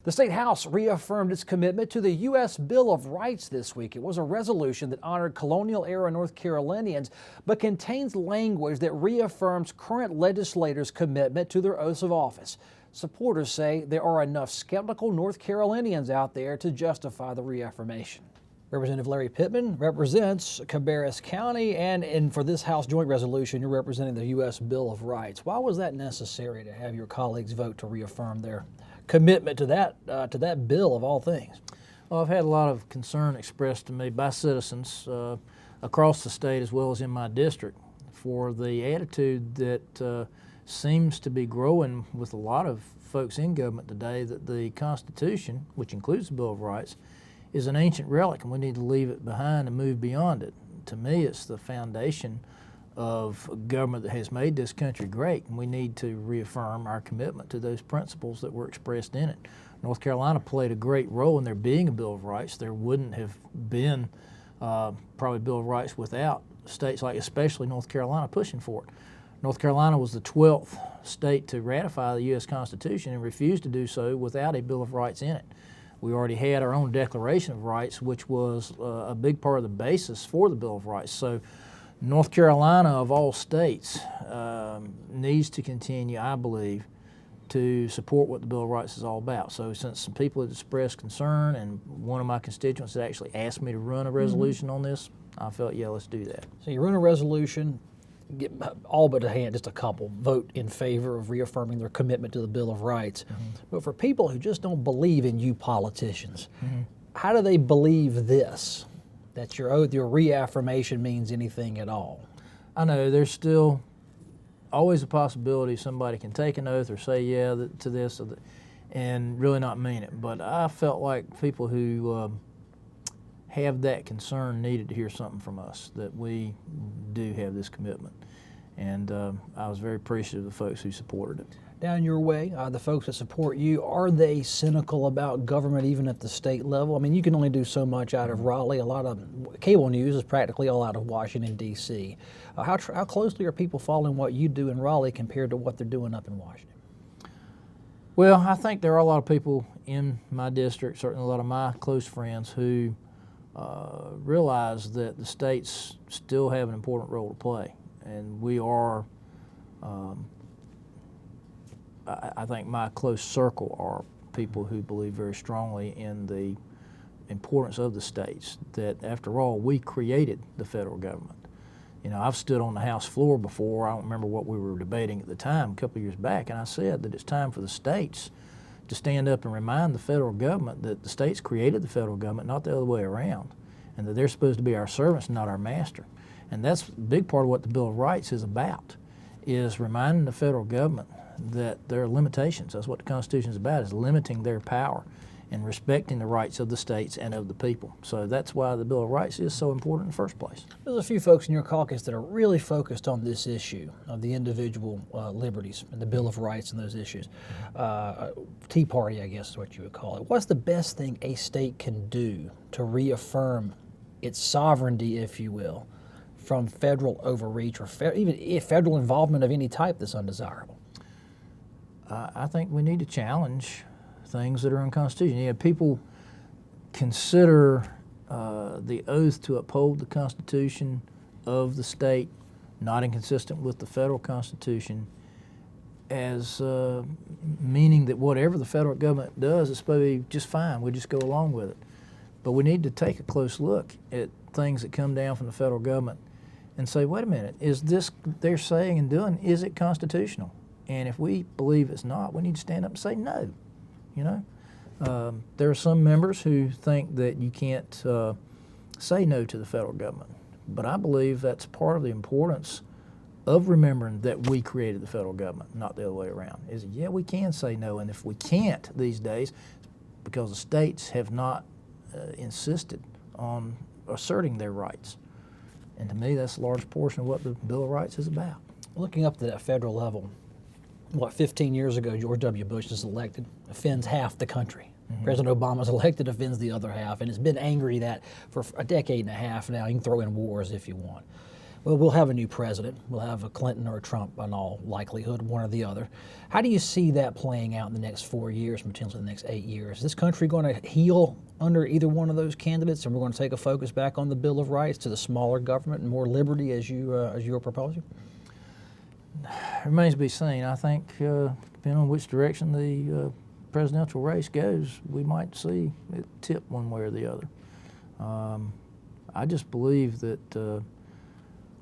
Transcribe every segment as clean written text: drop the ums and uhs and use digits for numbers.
The State House reaffirmed its commitment to the U.S. Bill of Rights this week. It was a resolution that honored colonial-era North Carolinians, but contains language that reaffirms current legislators' commitment to their oaths of office. Supporters say there are enough skeptical North Carolinians out there to justify the reaffirmation. Representative Larry Pittman represents Cabarrus County, and for this House joint resolution, you're representing the U.S. Bill of Rights. Why was that necessary to have your colleagues vote to reaffirm their commitment to that bill of all things? Well, I've had a lot of concern expressed to me by citizens across the state as well as in my district for the attitude that seems to be growing with a lot of folks in government today that the Constitution, which includes the Bill of Rights, is an ancient relic and we need to leave it behind and move beyond it. To me, it's the foundation of government that has made this country great, and we need to reaffirm our commitment to those principles that were expressed in it. North Carolina played a great role in there being a Bill of Rights. There wouldn't have been probably a Bill of Rights without states like especially North Carolina pushing for it. North Carolina was the 12th state to ratify the U.S. Constitution and refused to do so without a Bill of Rights in it. We already had our own Declaration of Rights, which was a big part of the basis for the Bill of Rights. So North Carolina, of all states, needs to continue, I believe, to support what the Bill of Rights is all about. So since some people had expressed concern and one of my constituents had actually asked me to run a resolution on this, I felt, yeah, let's do that. So you run a resolution, get all but a hand, just a couple, vote in favor of reaffirming their commitment to the Bill of Rights. But for people who just don't believe in you politicians, how do they believe this, that your oath, your reaffirmation means anything at all? I know there's still always a possibility somebody can take an oath or say yeah to this and really not mean it. But I felt like people who have that concern needed to hear something from us, that we do have this commitment. And I was very appreciative of the folks who supported it. Down your way, the folks that support you, are they cynical about government even at the state level? I mean, you can only do so much out of Raleigh. A lot of cable news is practically all out of Washington, D.C. How closely are people following what you do in Raleigh compared to what they're doing up in Washington? Well, I think there are a lot of people in my district, certainly a lot of my close friends, who realize that the states still have an important role to play. And we are, I think my close circle are people who believe very strongly in the importance of the states, that after all, we created the federal government. You know, I've stood on the House floor before, I don't remember what we were debating at the time, a couple of years back, and I said that it's time for the states to stand up and remind the federal government that the states created the federal government, not the other way around, and that they're supposed to be our servants, not our master. And that's a big part of what the Bill of Rights is about, is reminding the federal government that there are limitations. That's what the Constitution is about, is limiting their power and respecting the rights of the states and of the people. So that's why the Bill of Rights is so important in the first place. There's a few folks in your caucus that are really focused on this issue of the individual liberties and the Bill of Rights and those issues. Tea Party, I guess is what you would call it. What's the best thing a state can do to reaffirm its sovereignty, if you will, from federal overreach or even federal involvement of any type that's undesirable? I think we need to challenge things that are unconstitutional. You know, people consider the oath to uphold the Constitution of the state not inconsistent with the federal Constitution as meaning that whatever the federal government does is supposed to be just fine. We just go along with it. But we need to take a close look at things that come down from the federal government and say, wait a minute, is this they're saying and doing, is it constitutional? And if we believe it's not, we need to stand up and say no. You know, there are some members who think that you can't say no to the federal government, but I believe that's part of the importance of remembering that we created the federal government, not the other way around. Is yeah, we can say no, and if we can't these days, because the states have not insisted on asserting their rights, and to me, that's a large portion of what the Bill of Rights is about. Looking up to that federal level, what, 15 years ago, George W. Bush is elected, offends half the country. President Obama's elected, offends the other half, and it's been angry that for a decade and a half now. You can throw in wars if you want. Well, we'll have a new president. We'll have a Clinton or a Trump in all likelihood, one or the other. How do you see that playing out in the next 4 years, potentially the next 8 years? Is this country going to heal under either one of those candidates, and we're going to take a focus back on the Bill of Rights to the smaller government and more liberty as you are proposing? It remains to be seen. I think, depending on which direction the presidential race goes, we might see it tip one way or the other. I just believe that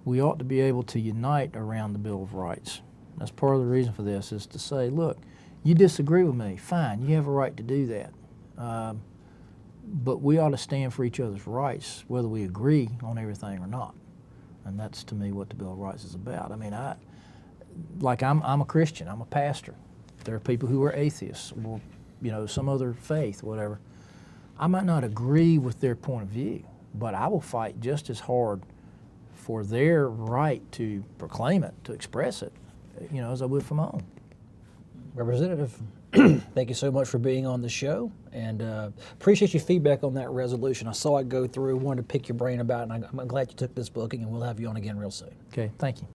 we ought to be able to unite around the Bill of Rights. That's part of the reason for this, is to say, look, you disagree with me, fine, you have a right to do that. But we ought to stand for each other's rights, whether we agree on everything or not. And that's, to me, what the Bill of Rights is about. I mean, I'm a Christian, I'm a pastor. There are people who are atheists, or, you know, some other faith, whatever. I might not agree with their point of view, but I will fight just as hard for their right to proclaim it, to express it, you know, as I would for my own. Representative, thank you so much for being on the show, and appreciate your feedback on that resolution. I saw it go through, wanted to pick your brain about it, and I'm glad you took this booking, and we'll have you on again real soon. Okay, thank you.